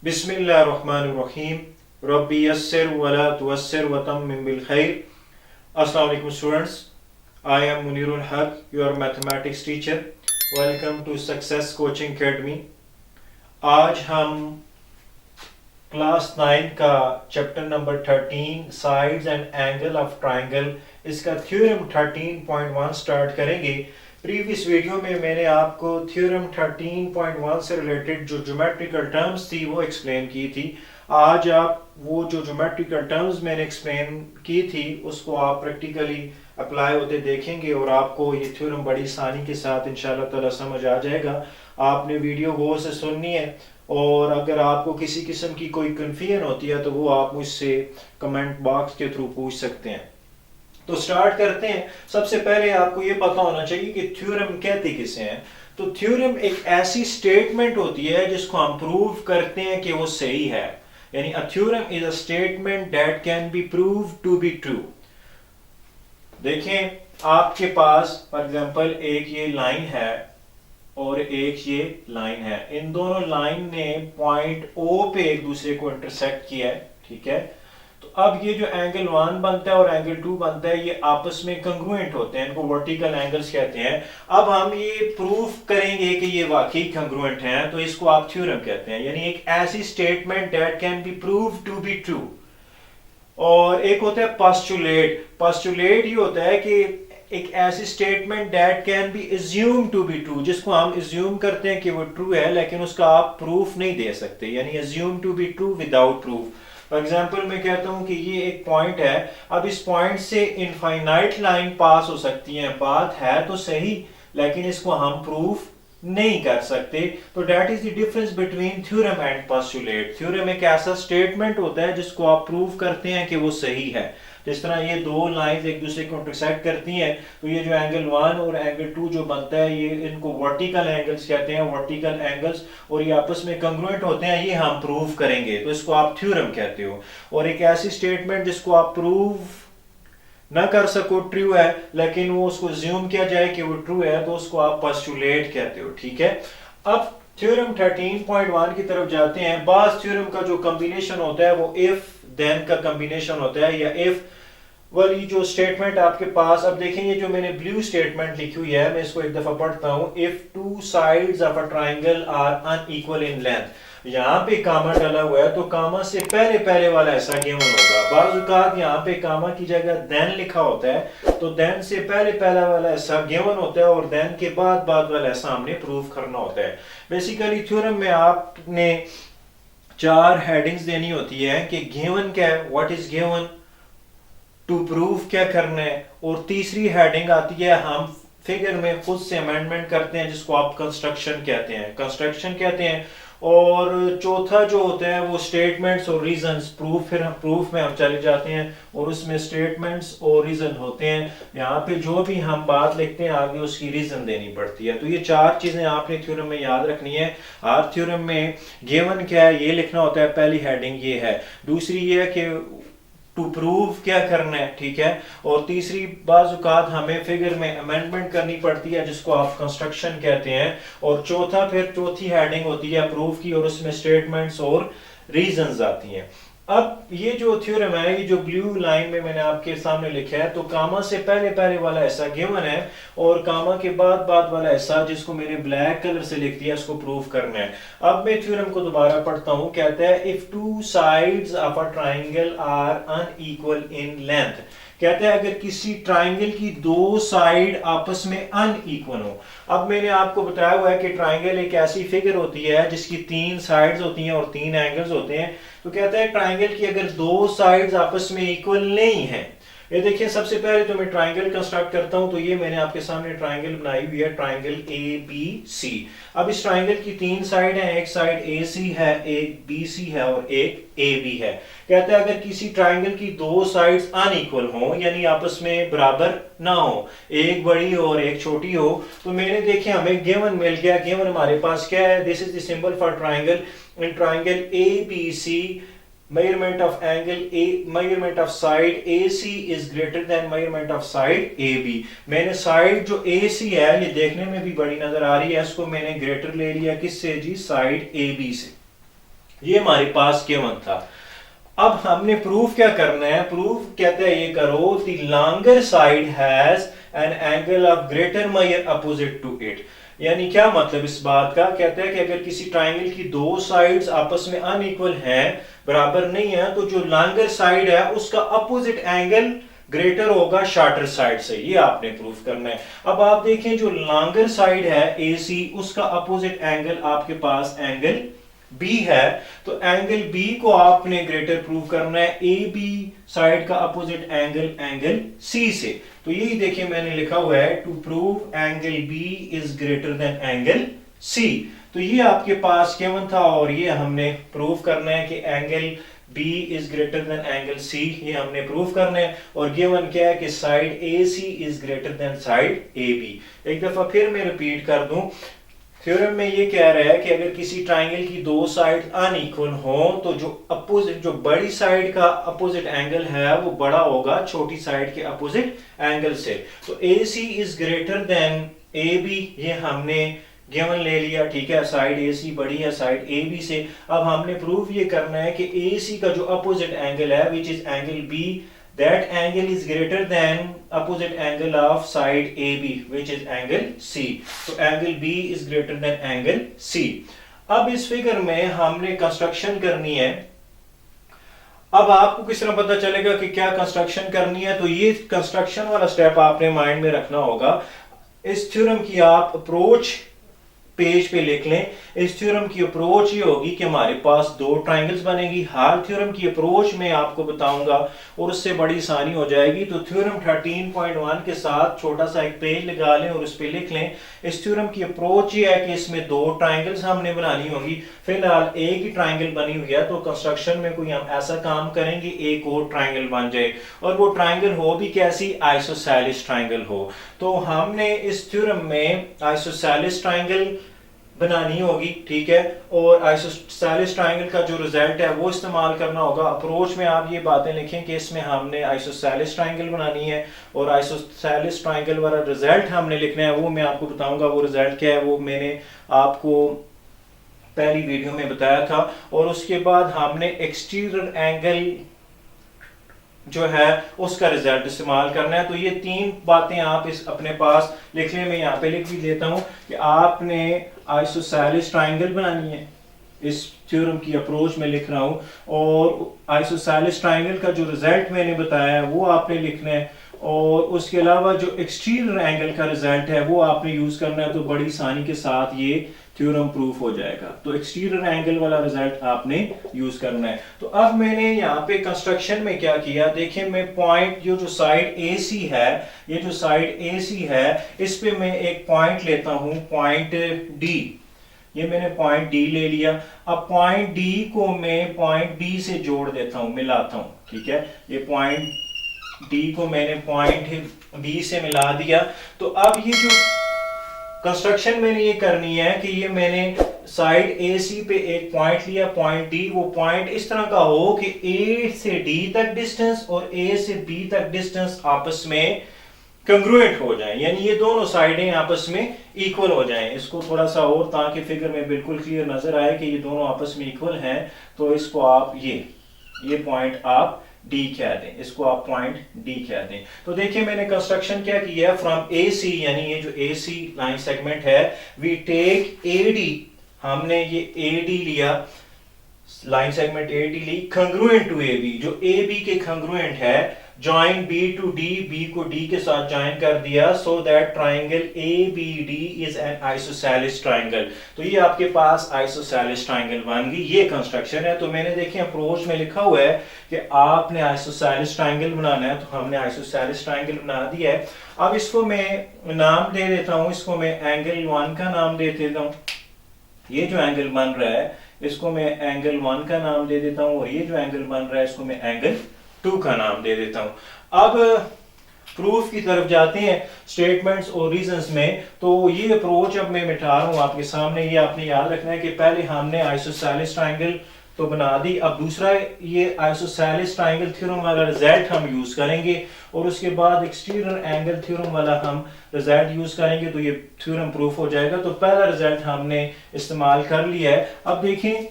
बिस्मिल्लाहिर्रहमानिर्रहीम रब्बी यस्सिर वला तुअस्सिर वतम्मिम बिल खैर। अस्सलाम वालेकुम students, I am Munirul Haque, your mathematics teacher. Welcome to success coaching academy. आज हम क्लास 9 का chapter number 13 sides and angle of triangle, इसका थ्योरम 13.1 स्टार्ट करेंगे। प्रीवियस वीडियो में मैंने आपको थ्योरम 13.1 से रिलेटेड जो ज्योमेट्रिकल टर्म्स थी वो एक्सप्लेन की थी। आज आप वो जो ज्योमेट्रिकल टर्म्स मैंने एक्सप्लेन की थी उसको आप प्रैक्टिकली अप्लाई होते देखेंगे और आपको ये थ्योरम बड़ी आसानी के साथ इंशाल्लाह ताला समझ आ जाएगा। आपने वीडियो गौर से सुननी है और अगर आपको किसी किस्म की कोई कन्फ्यूजन होती है तो वो आप मुझसे कमेंट बॉक्स के थ्रू पूछ सकते हैं। तो स्टार्ट करते हैं। सबसे पहले आपको ये पता होना चाहिए कि थ्योरम कहते किसे हैं। तो थ्योरम एक ऐसी स्टेटमेंट होती है जिसको हम प्रूव करते हैं कि वो सही है, यानी a theorem is a statement that can be prove to be true. देखें, आपके पास फॉर एग्जांपल एक ये लाइन है और एक ये लाइन है। इन दोनों लाइन ने पॉइंट ओ पे एक दूसरे को इंटरसेक्ट किया है, ठीक है। तो अब ये जो एंगल 1 बनता है और एंगल 2 बनता है, ये आपस में कंग्रुएंट होते हैं, इनको वर्टिकल एंगल्स कहते हैं। अब हम ये प्रूफ करेंगे कि ये वाकई कंग्रुएंट हैं, तो इसको आप थ्योरम कहते हैं, यानी एक ऐसी statement that can be prove to be true. और एक होता है पोस्टुलेट। पोस्टुलेट ये होता है कि एक ऐसी statement that can be assume to be true, जिसको हम अज्यूम करते हैं कि वो ट्रू है लेकिन उसका आप प्रूफ नहीं दे सकते, यानी assume to be true without proof. For example मैं कहता हूं कि ये एक पॉइंट है, अब इस पॉइंट से इनफाइनाइट लाइन पास हो सकती है, बात है तो सही लेकिन इसको हम प्रूफ नहीं कर सकते। तो that is the difference between theorem and postulate. Theorem एक ऐसा स्टेटमेंट होता है जिसको आप प्रूव करते हैं कि वो सही है। जिस तरह ये दो लाइंस एक दूसरे को इंटरसेक्ट करती हैं, तो ये जो एंगल 1 और एंगल 2 जो बनता है, ये इनको वर्टिकल एंगल्स कहते हैं, वर्टिकल एंगल्स, और ये आपस में कंग्रुएंट होते हैं, ये हम प्रूव करेंगे, तो इसको आप थ्योरम कहते हो। और एक ऐसी स्टेटमेंट जिसको आप प्रूव ना कर सको ट्रू है लेकिन वो उसको ज्यूम किया जाए कि वो ट्रू है, तो उसको आप पोस्टुलेट कहते हो, ठीक है। अब थ्योरम 13.1 की तरफ जाते हैं। बास थ्योरम का जो कॉम्बिनेशन होता है वो इफ देन का कॉम्बिनेशन होता है, या इफ वाली जो स्टेटमेंट आपके पास, अब देखेंगे जो मैंने ब्लू स्टेटमेंट लिखी हुई है, मैं इसको एक दफा पढ़ता हूं। If two sides of a triangle are unequal in length, यहाँ पे कामा डाला हुआ है तो कामा से पहले पहले वाला ऐसा गिवन होगा। बाज़ औक़ात यहाँ पे कामा की जगह देन लिखा होता है, तो देन से पहले पहला वाला ऐसा गिवन होता है और देन के बाद वाला ऐसा हमने प्रूव करना होता है। बेसिकली थ्योरम में आपने 4 हेडिंग्स देनी होती है कि गिवन क्या है, what is given, to prove क्या करना है, और तीसरी हेडिंग आती है हम फिगर में खुद से अमेंडमेंट करते हैं जिसको आप कंस्ट्रक्शन कहते हैं। और चौथा जो होता है वो स्टेटमेंट्स और रीजंस, प्रूफ। फिर हम प्रूफ में हम चले जाते हैं और उसमें स्टेटमेंट्स और रीजन होते हैं। यहाँ पे जो भी हम बात लिखते हैं आगे उसकी रीजन देनी पड़ती है। तो ये 4 चीजें आपने थ्योरम में याद रखनी है। हर थ्योरम में गिवन क्या है ये लिखना होता है, पहली हेडिंग ये है। दूसरी ये है कि टू प्रूव क्या करना है, ठीक है। और तीसरी बाज़ औक़ात हमें फिगर में अमेंडमेंट करनी पड़ती है जिसको आप कंस्ट्रक्शन कहते हैं। और चौथा, फिर चौथी हेडिंग होती है प्रूफ की और उसमें स्टेटमेंट्स और रीजंस आती हैं। अब ये जो थ्योरम है, ये जो ब्लू लाइन में मैंने आपके सामने लिखा है, तो कामा से पहले पहले वाला ऐसा गिवन है और कामा के बाद वाला ऐसा जिसको मैंने ब्लैक कलर से लिख दिया, इसको प्रूव करना है। अब मैं थ्योरम को दोबारा पढ़ता हूं। कहता है if two sides of a triangle are unequal in length, कहते हैं अगर किसी ट्राइंगल की 2 साइड आपस में अनइक्वल हो। अब मैंने आपको बताया हुआ है कि ट्राइंगल एक ऐसी फिगर होती है जिसकी 3 साइड्स होती हैं और 3 एंगल्स होते हैं। तो कहता है ट्राइंगल की अगर 2 साइड्स आपस में इक्वल नहीं है, ये देखिए सबसे पहले तो मैं ट्राइंगल कंस्ट्रक्ट करता हूं। तो ये मैंने आपके सामने ट्राइंगल बनाई हुई है, ट्राइंगल ए बी सी। अब इस ट्राइंगल की 3 साइड है, एक साइड ए सी है, एक बी सी है और एक ए बी है। कहता है अगर किसी ट्राइंगल की 2 साइड्स अनइक्वल हो, यानी आपस में बराबर ना हो, एक बड़ी हो और एक छोटी हो, तो मैंने देखे हमें गिवन मिल गया। गिवन हमारे पास क्या है, this is the symbol for triangle. In triangle A B C, measurement of angle A, measurement of side AC is greater than measurement of side AB। मैंने साइड जो AC है ये देखने में भी बड़ी नजर आ रही है, इसको मैंने ग्रेटर ले लिया किससे जी, साइड AB से। ये हमारे पास गिवन था। अब हमने प्रूफ क्या करना है, प्रूफ कहते हैं ये करो the longer side has an angle of greater measure opposite to it. यानी क्या मतलब इस बात का, कहते हैं कि अगर किसी ट्राइंगल की दो साइड्स आपस में अनइक्वल हैं, बराबर नहीं है, तो जो लॉन्गर साइड है उसका अपोजिट एंगल ग्रेटर होगा शॉर्टर साइड से। ये आपने प्रूफ करना है। अब आप देखें जो लॉन्गर साइड है AC, उसका अपोजिट एंगल आपके पास एंगल B है, तो एंगल B को आपने ग्रेटर प्रूव करना है AB साइड का अपोजिट एंगल C से। तो यही देखिए मैंने लिखा हुआ है to prove angle B is greater than angle C। तो ये आपके पास गिवन था और ये हमने प्रूव करना है कि angle B is greater than angle C, ये हमने प्रूव करना है। और गिवन क्या है कि side AC is greater then side AB। एक दफा फिर मैं रिपीट कर दूं, थ्योरम में ये कह रहा है कि अगर किसी ट्राइंगल की दो साइड अनइक्वल हो तो जो बड़ी साइड का अपोजिट एंगल है वो बड़ा होगा छोटी साइड के अपोजिट एंगल से। तो AC is greater then AB, ये हमने गिवन ले लिया, ठीक है। साइड AC बड़ी है साइड AB से। अब हमने प्रूफ ये करना है कि AC का जो अपोजिट एंगल है which is angle B, that angle is greater than opposite angle of side AB which is angle C. So angle B is greater than angle C. अब इस फिगर में हमने कंस्ट्रक्शन करनी है। अब आपको किस तरह पता चलेगा कि क्या कंस्ट्रक्शन करनी है, तो ये कंस्ट्रक्शन वाला स्टेप आपने माइंड में रखना होगा। इस थ्योरम की आप अप्रोच पेज पे लिख लें। इस थ्योरम की अप्रोच ये होगी कि हमारे पास दो ट्राइंगल्स बनेगी। हर थ्योरम की अप्रोच में आपको बताऊंगा और उससे बड़ी आसानी हो जाएगी। तो थ्योरम 13.1 के साथ छोटा सा एक पेज लगा लें और उस पर लिख लें। इस थ्योरम की अप्रोच ये है कि इसमें दो ट्राइंगल्स हमने बनानी होगी। फिलहाल एक ही ट्राइंगल बनी हुई है, तो कंस्ट्रक्शन में कोई हम ऐसा काम करेंगे एक और ट्राइंगल बन जाए, और वो ट्राइंगल हो भी कैसी, आइसोसेलेस ट्राइंगल हो। तो हमने इस थ्योरम में आइसोसेलेस ट्राइंगल बनानी होगी, ठीक है। और आइसोसेलेस ट्राइंगल का जो रिजल्ट है वो इस्तेमाल करना होगा। अप्रोच में आप ये बातें लिखें कि इसमें हमने आइसोसेलेस ट्राइंगल बनानी है और आइसोसेलेस ट्राइंगल वाला रिजल्ट हमने लिखना है। वो मैं आपको बताऊंगा वो रिजल्ट क्या है, वो मैंने आपको पहली वीडियो में बताया था। और उसके बाद हमने एक्सटीरियर एंगल जो है उसका रिजल्ट इस्तेमाल करना है। तो ये तीन बातें आप इस अपने पास लिख लें। मैं यहाँ पे लिख भी देता हूँ कि आपने आइसोसेलेस ट्राइंगल बनानी है, इस थ्योरम की अप्रोच में लिख रहा हूँ, और आइसोसेलेस ट्राइंगल का जो रिजल्ट मैंने बताया है वो आपने लिखना है। और उसके अलावा जो एक्सटीरियर एंगल का रिजल्ट है वो आपने यूज करना है। तो बड़ी आसानी के साथ ये थ्योरम प्रूफ हो जाएगा। तो एक्सटीरियर एंगल वाला रिजल्ट आपने यूज करना है। तो अब मैंने यहाँ पे कंस्ट्रक्शन में क्या किया, देखिए मैं पॉइंट जो साइड AC है, ये जो साइड AC है इस पे मैं एक पॉइंट लेता हूँ, पॉइंट D। ये मैंने पॉइंट D ले लिया। अब पॉइंट D को मैं पॉइंट B से जोड़ देता हूँ, मिलाता हूँ, ठीक है। ये पॉइंट D को मैंने पॉइंट B से मिला दिया। तो अब ये जो कंस्ट्रक्शन मैंने ये करनी है कि ये मैंने साइड AC पे एक पॉइंट लिया, पॉइंट D। वो पॉइंट इस तरह का हो कि A से D तक डिस्टेंस और A से B तक डिस्टेंस आपस में कंग्रुएंट हो जाए, यानी ये दोनों साइडें आपस में इक्वल हो जाएं। इसको थोड़ा सा और ताकि फिगर में बिल्कुल क्लियर नजर आए कि ये दोनों आपस में इक्वल हैं, तो इसको आप ये पॉइंट आप D कह दें, इसको आप पॉइंट D कह दें। तो देखिए मैंने कंस्ट्रक्शन क्या किया है, फ्रॉम AC, यानी ये जो AC लाइन सेगमेंट है, वी टेक AD, हमने ये AD लिया, लाइन सेगमेंट AD ली, कंग्रुएंट टू AB, जो AB के कंग्रुएंट है, join B to D, B को D के साथ ज्वाइन कर दिया, so that triangle ABD is an isosceles triangle. तो ये आपके पास आइसोसेलेस ट्राइंगल बन गई। ये कंस्ट्रक्शन है। तो मैंने देखे अप्रोच में लिखा हुआ है कि आपने आइसोसेलेस ट्राइंगल बनाना है, तो हमने आइसोसेलेस ट्राइंगल बना दिया है। अब इसको मैं नाम दे देता हूं, इसको मैं एंगल 1 का नाम दे देता हूं। ये जो एंगल बन रहा है इसको मैं एंगल 1 का नाम दे देता हूं, और ये जो एंगल बन रहा है इसको मैं एंगल 2 का नाम दे देता हूं। अब प्रूफ की तरफ जाते हैं, स्टेटमेंट्स और रीजंस में। तो ये अप्रोच अब मैं मिटा रहा हूं आपके सामने। ये आपने याद रखना है कि पहले हमने आइसोसेलेस ट्राइंगल तो बना दी, अब दूसरा ये आइसोसेलेस ट्राइंगल थ्योरम वाला रिजल्ट हम यूज करेंगे, और उसके बाद एक्सटीरियर एंगल थ्योरम वाला हम रिजल्ट यूज करेंगे, तो ये थ्योरम प्रूफ हो जाएगा। तो पहला रिजल्ट हमने इस्तेमाल कर लिया है। अब देखें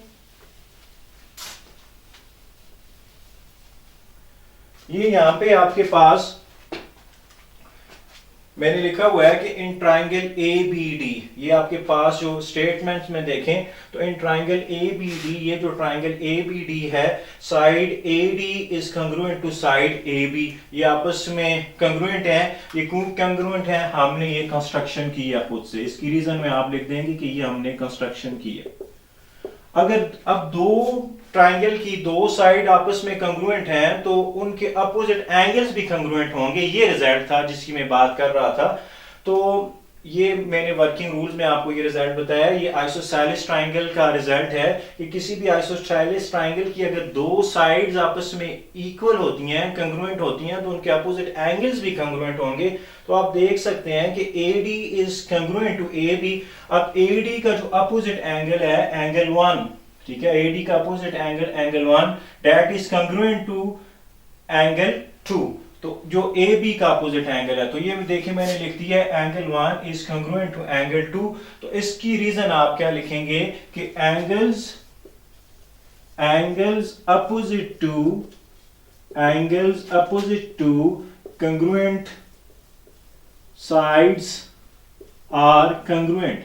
ये यहां पे आपके पास मैंने लिखा हुआ है कि in triangle A B D, ये आपके पास जो स्टेटमेंट्स में देखें तो in triangle A B D, ये जो ट्राइंगल ए बी डी है, side A D is congruent to side A B, ये आपस में कंग्रुएंट है। ये क्यों कंग्रुएंट है? हमने ये कंस्ट्रक्शन की है खुद से, इसकी रीजन में आप लिख देंगे कि ये हमने कंस्ट्रक्शन की है। अगर अब दो ट्राइंगल की दो साइड आपस में कंग्रुएंट हैं तो उनके अपोजिट एंगल्स भी कंग्रुएंट होंगे, ये रिजल्ट था जिसकी मैं बात कर रहा था। तो ये मैंने वर्किंग रूल्स में आपको ये रिजल्ट बताया। ये आइसोसेलेस ट्राइंगल का रिजल्ट है कि किसी भी आइसोसेलेस ट्राइंगल की अगर दो साइड्स आपस में इक्वल होती हैं, कंग्रुएंट होती हैं, तो उनके अपोजिट एंगल्स भी कंग्रुएंट होंगे। तो आप देख सकते हैं कि AD is congruent to AB। अब AD का जो अपोजिट एंगल है एंगल 1, ठीक है, AD का opposite angle angle 1, that is congruent to angle 2। तो जो AB का अपोजिट एंगल है, तो ये भी देखिए मैंने लिख दिया है angle 1 is congruent to angle 2। तो इसकी रीजन आप क्या लिखेंगे कि angles opposite to congruent sides are congruent,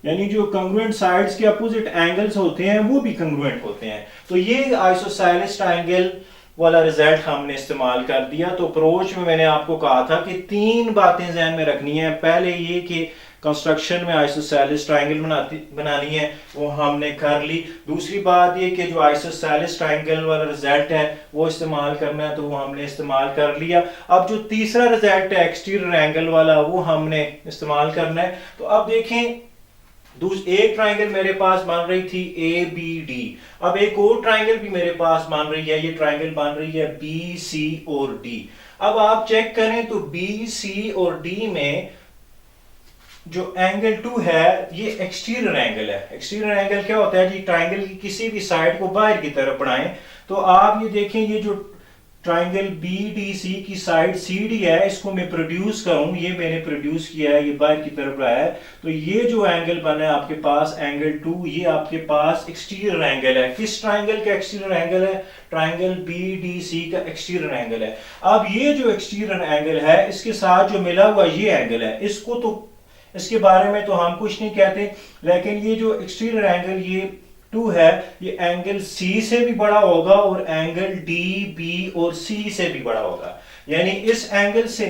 यानी जो कंग्रुएंट साइड्स के अपोजिट एंगल्स होते हैं वो भी कंग्रुएंट होते हैं। तो ये आइसोसेलेस ट्राइंगल वाला रिजल्ट हमने इस्तेमाल कर दिया। तो अप्रोच में मैंने आपको कहा था कि तीन बातें ज़हन में रखनी है। पहले ये कि कंस्ट्रक्शन में आइसोसेलेस ट्राइंगल बनानी है, वो हमने कर ली। दूसरी बात ये कि जो आइसोसेलेस ट्राइंगल वाला रिजल्ट है वो इस्तेमाल करना है, तो वो हमने इस्तेमाल कर लिया। अब जो तीसरा रिजल्ट है एक्सटीरियर एंगल वाला, वो हमने इस्तेमाल करना है। तो अब देखें, एक ट्राइंगल मेरे पास बन रही थी ABD, अब एक और ट्राइंगल भी मेरे पास बन रही है, ये ट्राइंगल बन रही है BC और D। अब आप चेक करें तो BC और D में जो एंगल 2 है ये एक्सटीरियर एंगल है। एक्सटीरियर एंगल क्या होता है जी? ट्राइंगल की किसी भी साइड को बाहर की तरफ बढ़ाएं। तो आप ये देखें, ये जो ट्राइंगल BDC की साइड CD है, इसको मैं प्रोड्यूस करूं, ये मैंने प्रोड्यूस किया है, ये बाहर की तरफ रहा है। तो ये जो एंगल बना है आपके पास एंगल 2, ये आपके पास एक्सटीरियर एंगल है। किस ट्राइंगल का एक्सटीरियर एंगल है? ट्राइंगल BDC का एक्सटीरियर एंगल है। अब ये जो एक्सटीरियर एंगल है, इसके साथ जो मिला हुआ ये एंगल है, इसको तो इसके बारे में तो हम कुछ नहीं कहते, लेकिन ये जो एक्सटीरियर एंगल ये 2 है, ये एंगल C से भी बड़ा होगा और एंगल D, B और C से भी बड़ा होगा। यानी इस एंगल से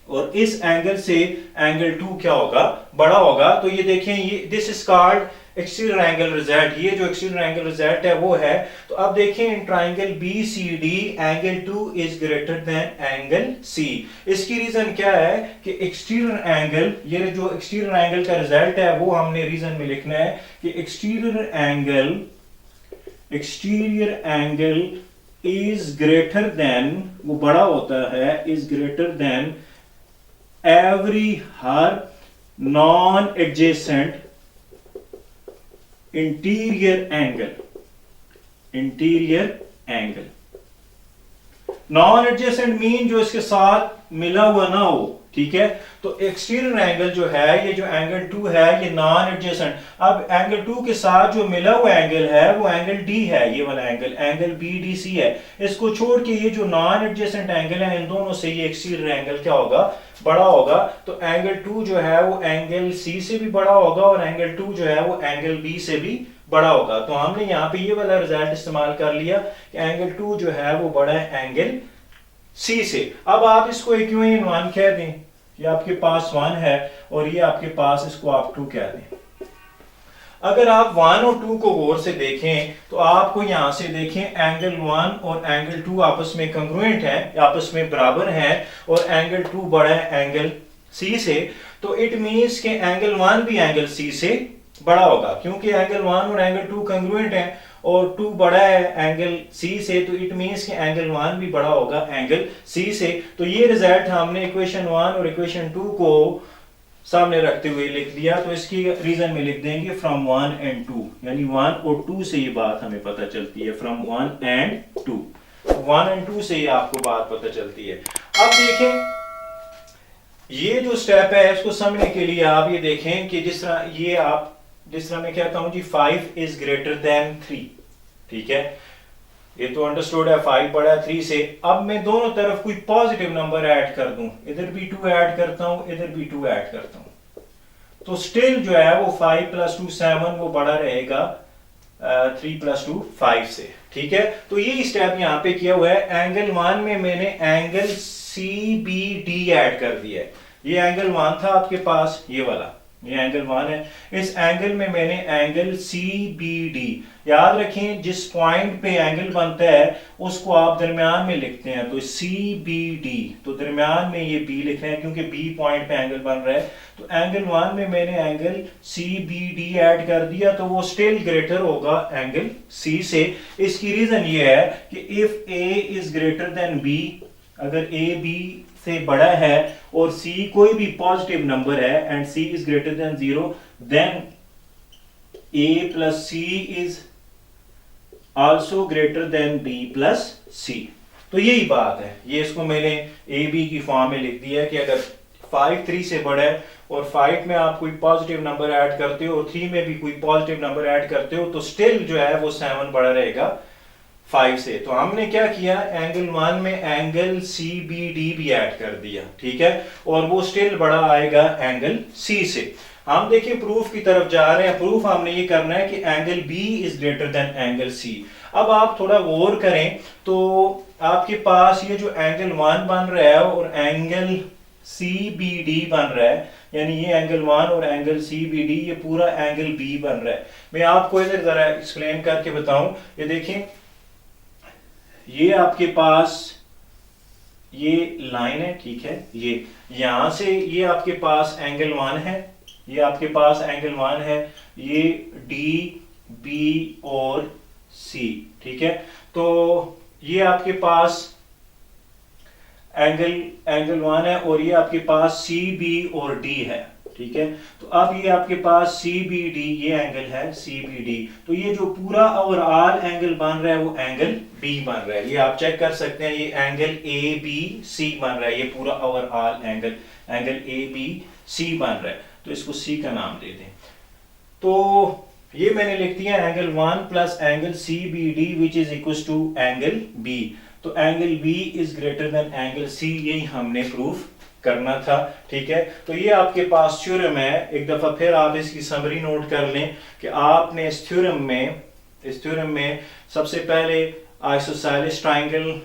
और इस एंगल से एंगल 2 क्या होगा? बड़ा होगा। तो ये देखें, ये this is called exterior angle result. ये जो एक्सटीरियर एंगल रिजल्ट है वो है। तो अब देखें, in triangle BCD angle 2 is greater than angle C। इसकी रीजन क्या है कि एक्सटीरियर एंगल, ये जो एक्सटीरियर एंगल का रिजल्ट है वो हमने रीजन में लिखना है कि exterior angle is greater then, वो बड़ा होता है, is greater then her non adjacent interior angle. Non adjacent mean जो इसके साथ मिला हुआ ना हो, ठीक है। तो एक्सटीरियर एंगल जो है, ये जो एंगल 2 है, ये नॉन एडजेसेंट। अब एंगल 2 के साथ जो मिला हुआ एंगल है वो एंगल D है, ये वाला एंगल BDC है। इसको छोड़ के ये जो नॉन एडजेसेंट एंगल है, इन दोनों से ये एक्सटीरियर एंगल क्या होगा? बड़ा होगा। तो एंगल 2 जो है वो एंगल C से भी बड़ा होगा और एंगल 2 जो है वो एंगल B से भी बड़ा होगा। तो हमने यहाँ पे ये वाला रिजल्ट इस्तेमाल कर लिया कि एंगल 2 जो है वो बड़ा है एंगल C से। अब आप इसको इक्विवेलेंट 1 कह दें, ये आपके पास 1 है और ये आपके पास, इसको आप 2 कह दें। अगर आप 1 और 2 को गौर से देखें तो आपको यहां से देखें एंगल 1 और एंगल 2 आपस में कंग्रुएंट हैं, आपस में बराबर हैं और एंगल 2 बड़ा है एंगल C से। तो इट मींस कि एंगल 1 भी एंगल C से बड़ा होगा, क्योंकि एंगल 1 और एंगल 2 कंग्रुएंट हैं और 2 बड़ा है एंगल C से। तो इट मींस कि एंगल 1 भी बड़ा होगा एंगल C से। तो ये रिजल्ट हमने इक्वेशन 1 और इक्वेशन 2 को सामने रखते हुए लिख दिया। तो इसकी रीजन में लिख देंगे फ्रॉम 1 एंड 2, यानी 1 और 2 से ये बात हमें पता चलती है। फ्रॉम 1 एंड 2, 1 एंड 2 से ये आपको बात पता चलती है। अब देखें, ये जो स्टेप है इसको समझने के लिए आप ये देखें कि जिस तरह मैं कहता हूं जी 5 इज ग्रेटर देन 3, ठीक है। ये तो अंडरस्टूड है 5 बड़ा है 3 से। अब मैं दोनों तरफ कोई पॉजिटिव नंबर ऐड कर दूं, इधर भी 2 ऐड करता हूं, इधर भी 2 ऐड करता हूं, तो स्टिल जो है वो 5 + 2 7 वो बड़ा रहेगा 3 + 2 5 से। ठीक है, तो ये स्टेप यहाँ पे किया हुआ है। एंगल 1 में मैंने एंगल CBD ऐड कर दिया है। ये एंगल 1 था आपके पास, ये वाला, ये एंगल 1 है। इस एंगल में मैंने एंगल CBD, याद रखें जिस पॉइंट पे एंगल बनता है उसको आप दरमियान में लिखते हैं, तो CBD, तो दरमियान में ये B लिखना है क्योंकि B पॉइंट पे एंगल बन रहा है। तो एंगल 1 में मैंने एंगल CBD ऐड कर दिया, तो वो स्टिल ग्रेटर होगा एंगल C से। इसकी रीजन ये है कि if A is greater than B, अगर A B से बड़ा है और C कोई भी पॉजिटिव नंबर है and C is greater than 0, then A + C is also greater than B + C। तो यही बात है, ये इसको मैंने AB की फॉर्म में लिख दिया है कि अगर 5 3 से बड़ा है और 5 में आप कोई पॉजिटिव नंबर ऐड करते हो और 3 में भी कोई पॉजिटिव नंबर ऐड करते हो, तो स्टिल जो है वो 7 बड़ा रहेगा 5 से। तो हमने क्या किया, एंगल 1 में एंगल CBD भी ऐड कर दिया, ठीक है, और वो स्टिल बड़ा आएगा एंगल C से। हम देखिए प्रूफ की तरफ जा रहे हैं। प्रूफ हमने ये करना है कि angle B is greater than angle C। अब आप थोड़ा गौर करें तो आपके पास ये जो एंगल 1 बन रहा है और एंगल CBD बन रहा है, यानी ये एंगल 1 और एंगल CBD, ये पूरा एंगल B बन रहा है। मैं आपको इधर जरा एक्सप्लेन करके बताऊं। ये देखें, ये आपके पास ये लाइन है, ठीक है, ये यहां से ये आपके पास एंगल 1 है, ये आपके पास एंगल 1 है, ये D B और C, ठीक है। तो ये आपके पास एंगल 1 है और ये आपके पास C B और D है, ठीक है। तो अब ये आपके पास CBD, ये एंगल है CBD, तो ये जो पूरा ओवरऑल एंगल बन रहा है वो एंगल B बन रहा है। ये आप चेक कर सकते हैं, ये एंगल ABC बन रहा है, ये पूरा ओवरऑल एंगल ABC बन रहा है, तो इसको C का नाम दे दें। तो ये मैंने लिख दिया angle 1 plus angle CBD which is equal to angle B। तो angle B is greater than angle C, यही हमने प्रूफ करना था, ठीक है। तो ये आपके पास थ्योरम है। एक दफा फिर आप इसकी समरी नोट कर लें कि आपने इस थ्योरम में सबसे पहले आइसोसेलेस ट्रायंगल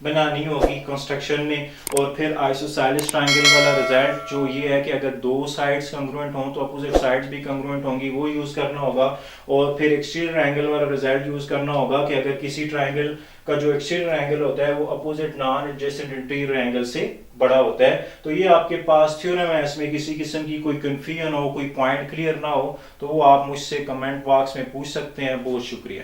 बनानी होगी कंस्ट्रक्शन में, और फिर आइसोसेलेस ट्रायंगल वाला रिजल्ट जो ये है कि अगर दो साइड्स कंग्रुएंट हों तो अपोजिट साइड्स भी कंग्रुएंट होंगी, वो यूज करना होगा। और फिर एक्सटीरियर एंगल वाला रिजल्ट यूज करना होगा कि अगर किसी ट्रायंगल का जो एक्सटीरियर एंगल होता है वो opposite non adjacent interior angle से बड़ा होता है। तो ये आपके पास थ्योरम है, इसमें किसी किस्म की कोई कंफ्यूजन हो, कोई पॉइंट क्लियर ना हो तो वो आप मुझसे कमेंट बॉक्स में पूछ सकते हैं। बहुत शुक्रिया।